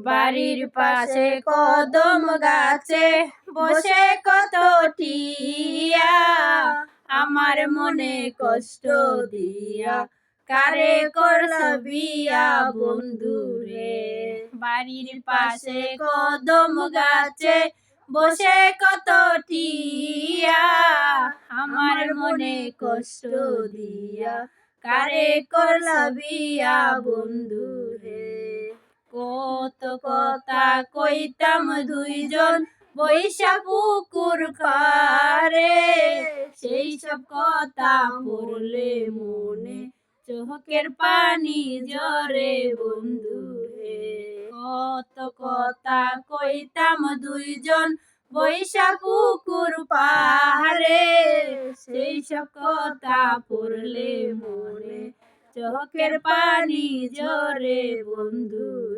বাড়ির পাশে কদম গাছে বসে কত টিয়া, আমার মনে কষ্ট দিয়া কারে করলা বিয়া বন্ধু রে। বাড়ির পাশে কদম গাছে বসে কত টিয়া, আমার মনে কষ্ট দিয়া কারে করলা বিয়া বন্ধু রে। কত কথা কইতাম দুইজন বৈশা পুকুর পারে, সেই সব কথা পড়লে মনে চোখের পানি ঝরে বন্ধু হে। কত কথা কইতাম দুইজন বৈশা পুকুর পাহাড়ে, সেই সব কথা পড়লে মনে চোখের পানি ঝরে বন্ধু।